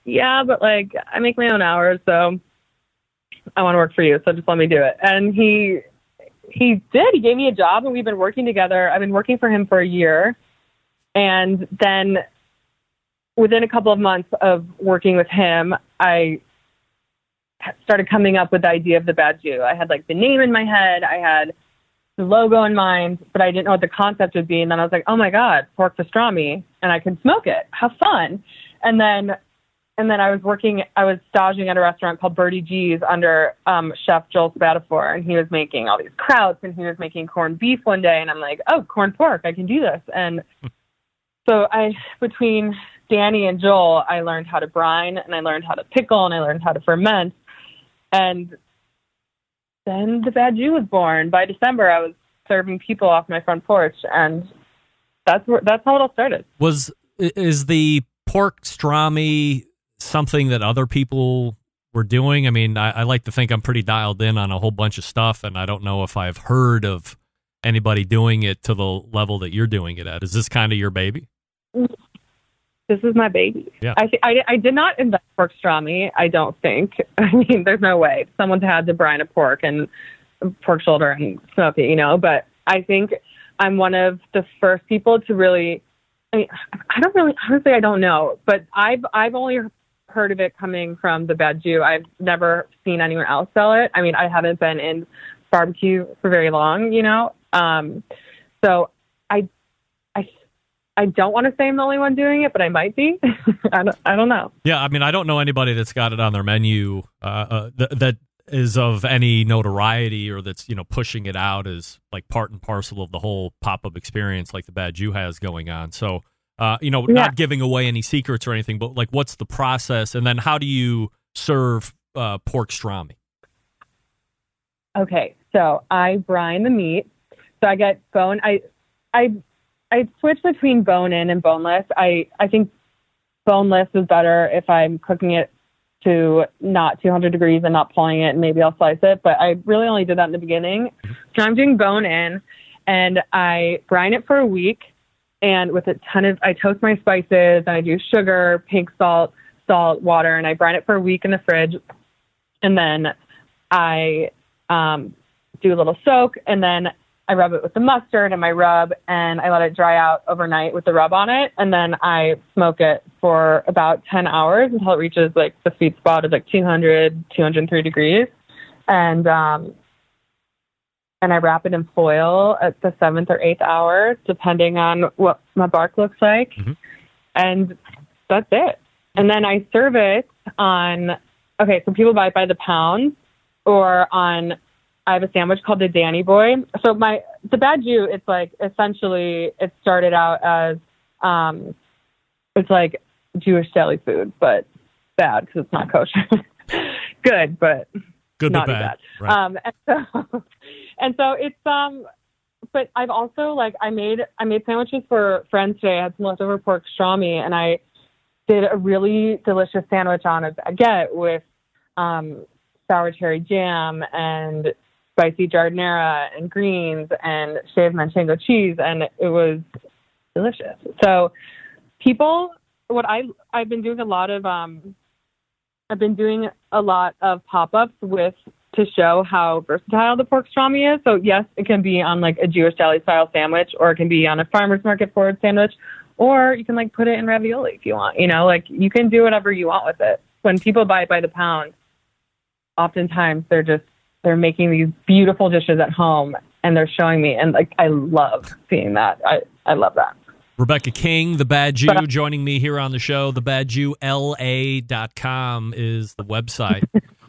yeah, but like I make my own hours, so I want to work for you, so just let me do it. And he did. He gave me a job, and we've been working together. I've been working for him for a year. And then within a couple of months of working with him, I started coming up with the idea of the Bad Jew. I had like the name in my head. I had the logo in mind, but I didn't know what the concept would be. And then I was like, oh my God, pork pastrami, and I can smoke it. How fun. And then I was staging at a restaurant called Birdie G's under Chef Joel Spatafor, and he was making all these krauts, and he was making corned beef one day, and I'm like, oh, corned pork, I can do this. And so between Danny and Joel, I learned how to brine, and I learned how to pickle, and I learned how to ferment. And then the Bad Jew was born. By December, I was serving people off my front porch, and that's how it all started. Is the Porkstrami something that other people were doing? I mean, I like to think I'm pretty dialed in on a whole bunch of stuff, and I don't know if I've heard of anybody doing it to the level that you're doing it at. Is this kind of your baby? This is my baby. Yeah. I did not invent Porkstrami, I don't think. I mean, there's no way. Someone had to brine a pork and pork shoulder and smoke it, but I think I'm one of the first people to really, honestly, I don't know, but I've only heard of it coming from the Bad Jew. I've never seen anyone else sell it. I mean, I haven't been in barbecue for very long, so I don't want to say I'm the only one doing it, but I might be. I don't know. Yeah, I mean, I don't know anybody that's got it on their menu that is of any notoriety or that's pushing it out as like part and parcel of the whole pop-up experience like the Bad Jew has going on. So. Not giving away any secrets or anything, but like, what's the process? And then how do you serve porkstrami? Okay. So I brine the meat. So I get bone. I switch between bone in and boneless. I think boneless is better if I'm cooking it to not 200 degrees and not pulling it, and maybe I'll slice it. But I really only did that in the beginning. So I'm doing bone in, and I brine it for a week. And with I toast my spices, and I do sugar, pink salt, water, and I brine it for a week in the fridge. And then I do a little soak, and then I rub it with the mustard and my rub, and I let it dry out overnight with the rub on it. And then I smoke it for about 10 hours until it reaches like the sweet spot of like 200, 203 degrees. And I wrap it in foil at the 7th or 8th hour, depending on what my bark looks like. Mm-hmm. And that's it. And then I serve it so people buy it by the pound I have a sandwich called the Danny Boy. So the Bad Jew, it's like, essentially, it started out as, it's like Jewish deli food, but bad because it's not kosher. Good, but not bad. Right. And so it's but I've also I made sandwiches for friends today. I had some leftover pork pastrami, and I did a really delicious sandwich on a baguette with sour cherry jam and spicy giardiniera and greens and shaved manchego cheese, and it was delicious. So I've been doing a lot of pop-ups to show how versatile the porkstrami is. So yes, it can be on like a Jewish deli style sandwich, or it can be on a farmer's market forward sandwich, or you can put it in ravioli if you want. You can do whatever you want with it. When people buy it by the pound, oftentimes they're making these beautiful dishes at home and they're showing me, and like I love seeing that. I love that. Reubecca King, the Bad Jew, joining me here on the show. TheBadJewLA.com is the website.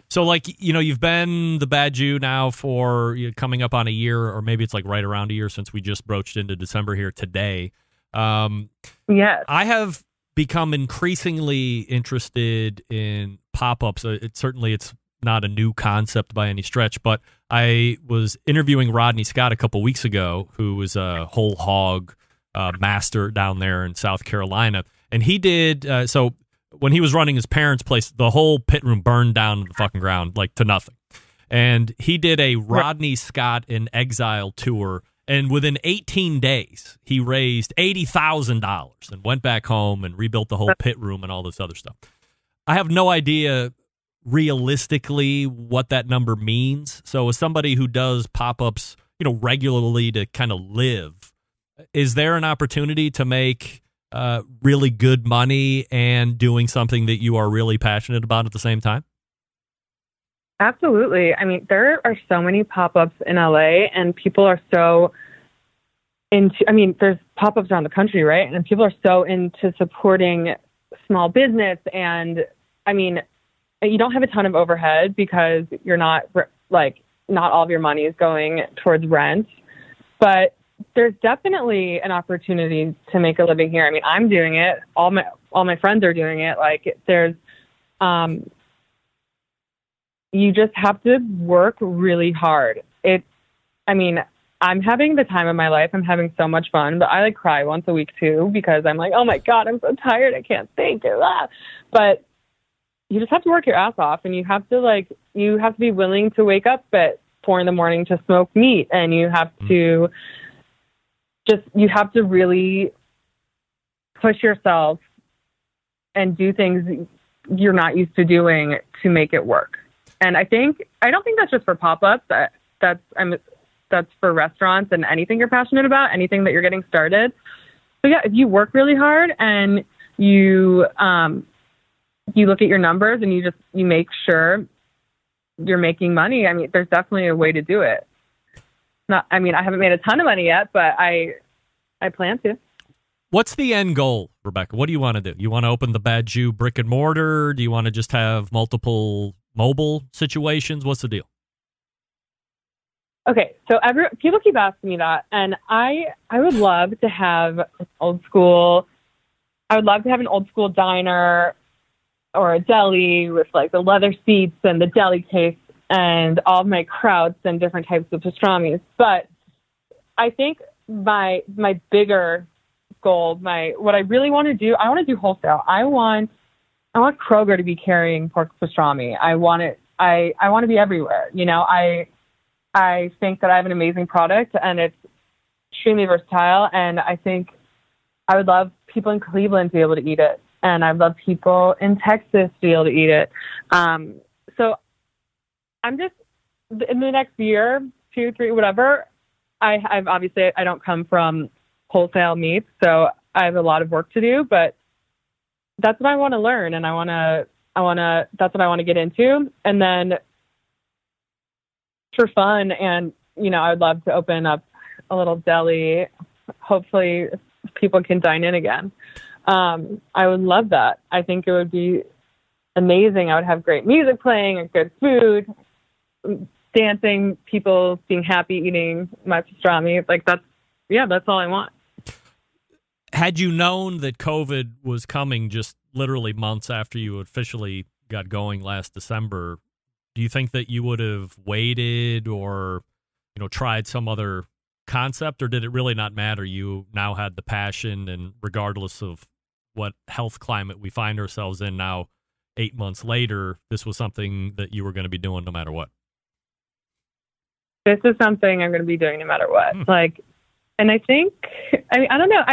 So, like, you know, you've been the Bad Jew now for coming up on a year, or maybe it's like right around a year since we just broached into December here today. Yes. I have become increasingly interested in pop-ups. It's not a new concept by any stretch, but I was interviewing Rodney Scott a couple weeks ago, who was a whole hog master down there in South Carolina. And he did, so when he was running his parents' place, the whole pit room burned down to the fucking ground, like to nothing. And he did a Rodney Scott in Exile tour. And within 18 days, he raised $80,000 and went back home and rebuilt the whole pit room and all this other stuff. I have no idea realistically what that number means. So as somebody who does pop-ups, you know, regularly to kind of live, is there an opportunity to make really good money and doing something that you are really passionate about at the same time? Absolutely. I mean, there are so many pop-ups in LA, and people are so into, I mean, there's pop-ups around the country, right? And people are so into supporting small business. And I mean, you don't have a ton of overhead because you're not all of your money is going towards rent, but there's definitely an opportunity to make a living here. I mean, I'm doing it. All my friends are doing it. Like there's, you just have to work really hard. I'm having the time of my life. I'm having so much fun, but I like cry once a week too, because I'm like, oh my God, I'm so tired. I can't think of that. But you just have to work your ass off, and you have to be willing to wake up at 4 a.m. to smoke meat. And you have to really push yourself and do things you're not used to doing to make it work. And I don't think that's just for pop-ups. That's for restaurants and anything you're passionate about, anything that you're getting started. So yeah, if you work really hard and you look at your numbers and you make sure you're making money, I mean, there's definitely a way to do it. I haven't made a ton of money yet, but I plan to. What's the end goal, Reubecca? What do you want to do? You want to open the Bad Jew brick and mortar? Do you want to just have multiple mobile situations? What's the deal? Okay, so people keep asking me that, and I would love to have an old school diner or a deli with like the leather seats and the deli case and all of my krauts and different types of pastrami's. But I think my bigger goal, what I really want to do, I want to do wholesale. I want Kroger to be carrying pork pastrami. I want to be everywhere. You know, I think that I have an amazing product and it's extremely versatile. And I think I would love people in Cleveland to be able to eat it. And I'd love people in Texas to be able to eat it. So I'm just, in the next year, 2, 3, whatever, I've obviously, I don't come from wholesale meats, so I have a lot of work to do, but that's what I want to learn. And that's what I want to get into. And then for fun, and, you know, I would love to open up a little deli. Hopefully people can dine in again. I would love that. I think it would be amazing. I would have great music playing and good food, dancing, people being happy, eating my pastrami. Like that's all I want. Had you known that COVID was coming just literally months after you officially got going last December, do you think that you would have waited or, you know, tried some other concept, or did it really not matter? You now had the passion, and regardless of what health climate we find ourselves in now, 8 months later, this was something that you were going to be doing no matter what. This is something I'm going to be doing no matter what. And I think, I don't know,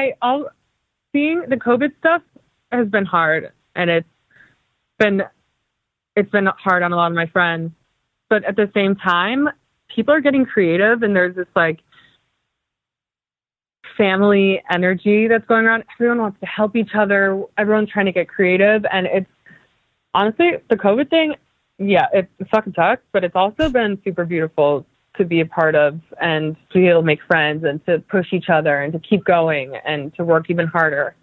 seeing the COVID stuff has been hard, and it's been hard on a lot of my friends. But at the same time, people are getting creative, and there's this like family energy that's going around. Everyone wants to help each other. Everyone's trying to get creative. And it's honestly, the COVID thing, yeah, it fucking sucks, but it's also been super beautiful to be a part of and to be able to make friends and to push each other and to keep going and to work even harder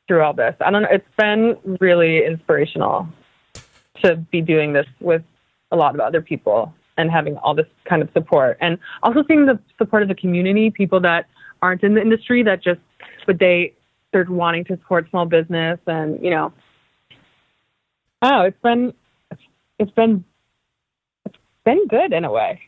through all this. I don't know. It's been really inspirational to be doing this with a lot of other people and having all this kind of support. And also seeing the support of the community, people that aren't in the industry that just, but they're wanting to support small business and, you know, oh, it's been good in a way.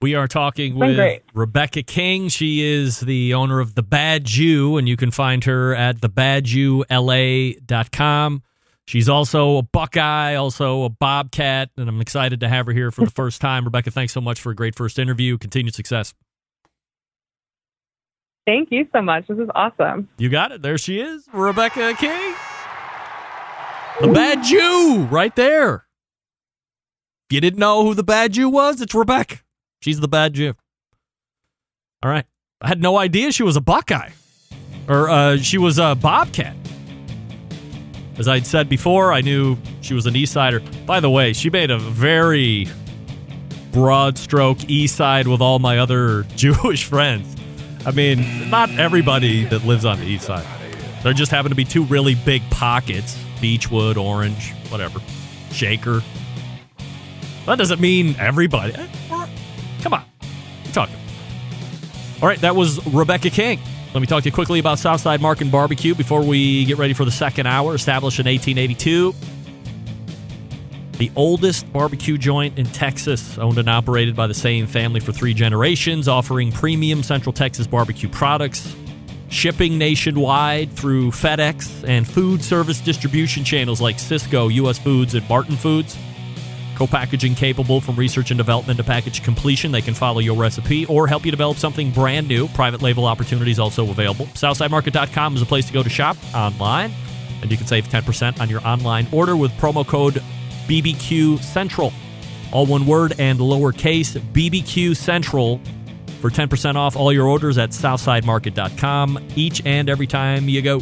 We are talking with Reubecca King. She is the owner of The Bad Jew, and you can find her at thebadjewla.com. She's also a Buckeye, also a Bobcat, and I'm excited to have her here for the first time. Reubecca, thanks so much for a great first interview. Continued success. Thank you so much. This is awesome. You got it. There she is, Reubecca King. The Bad Jew, right there. If you didn't know who the Bad Jew was, it's Reubecca. She's the Bad Jew. All right. I had no idea she was a Buckeye. Or she was a Bobcat. As I'd said before, I knew she was an East Sider. By the way, she made a very broad stroke East Side with all my other Jewish friends. I mean, not everybody that lives on the East Side. There just happen to be two really big pockets. Beechwood, Orange, whatever. Shaker. That doesn't mean everybody. Come on. What are you talking? All right, that was Reubecca King. Let me talk to you quickly about Southside Market and Barbecue before we get ready for the second hour. Established in 1882. The oldest barbecue joint in Texas, owned and operated by the same family for 3 generations, offering premium Central Texas barbecue products, shipping nationwide through FedEx and food service distribution channels like Sysco, U.S. Foods, and Martin Foods. Co-packaging capable from research and development to package completion. They can follow your recipe or help you develop something brand new. Private label opportunities also available. SouthsideMarket.com is a place to go to shop online, and you can save 10% on your online order with promo code BBQ Central. All one word and lowercase, BBQ Central, for 10% off all your orders at SouthsideMarket.com each and every time you go.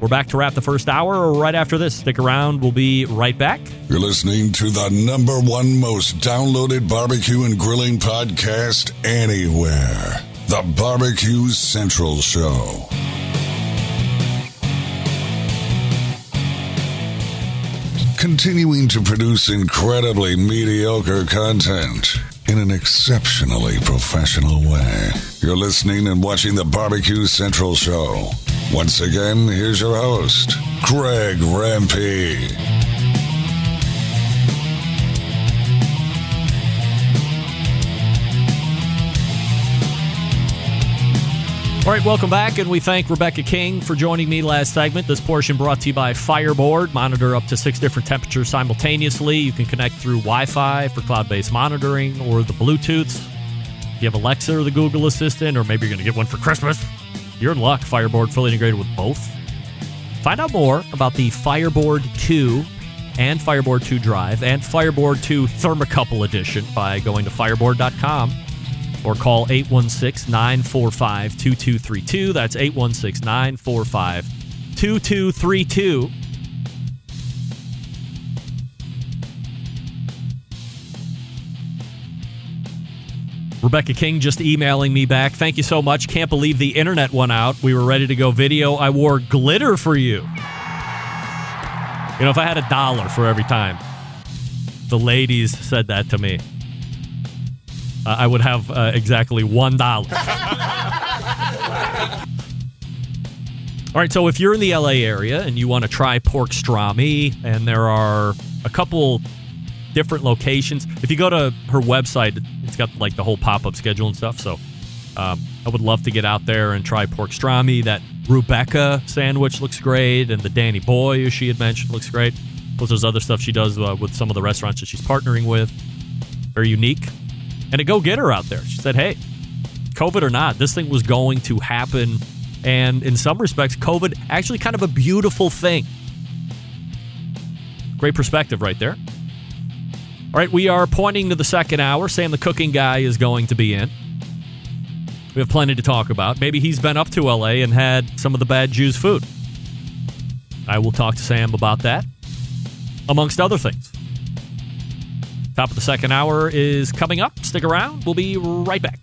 We're back to wrap the first hour right after this. Stick around. We'll be right back. You're listening to the #1 most downloaded barbecue and grilling podcast anywhere. The BBQ Central Show. Continuing to produce incredibly mediocre content in an exceptionally professional way. You're listening and watching the BBQ Central Show. Once again, here's your host, Greg Rempe. All right, welcome back, and we thank Reubecca King for joining me last segment. This portion brought to you by Fireboard. Monitor up to 6 different temperatures simultaneously. You can connect through Wi-Fi for cloud-based monitoring or the Bluetooth. If you have Alexa or the Google Assistant, or maybe you're going to get one for Christmas, you're in luck. Fireboard fully integrated with both. Find out more about the Fireboard 2 and Fireboard 2 Drive and Fireboard 2 Thermocouple Edition by going to fireboard.com or call 816-945-2232. That's 816-945-2232. Reubecca King just emailing me back. Thank you so much. Can't believe the internet went out. We were ready to go video. I wore glitter for you. You know, if I had $1 for every time the ladies said that to me, I would have exactly $1. All right, so if you're in the LA area and you want to try Porkstrami, and there are a couple different locations. If you go to her website, it's got like the whole pop-up schedule and stuff. So I would love to get out there and try Porkstrami. That Reubecca sandwich looks great, and the Danny Boy, as she had mentioned, looks great. Plus, there's other stuff she does with some of the restaurants that she's partnering with. Very unique. And a go-getter out there. She said, hey, COVID or not, this thing was going to happen. And in some respects, COVID actually kind of a beautiful thing. Great perspective right there. All right, we are pointing to the second hour. Sam, the cooking guy, is going to be in. We have plenty to talk about. Maybe he's been up to L.A. and had some of the Bad Jew's food. I will talk to Sam about that, amongst other things. Top of the second hour is coming up. Stick around. We'll be right back.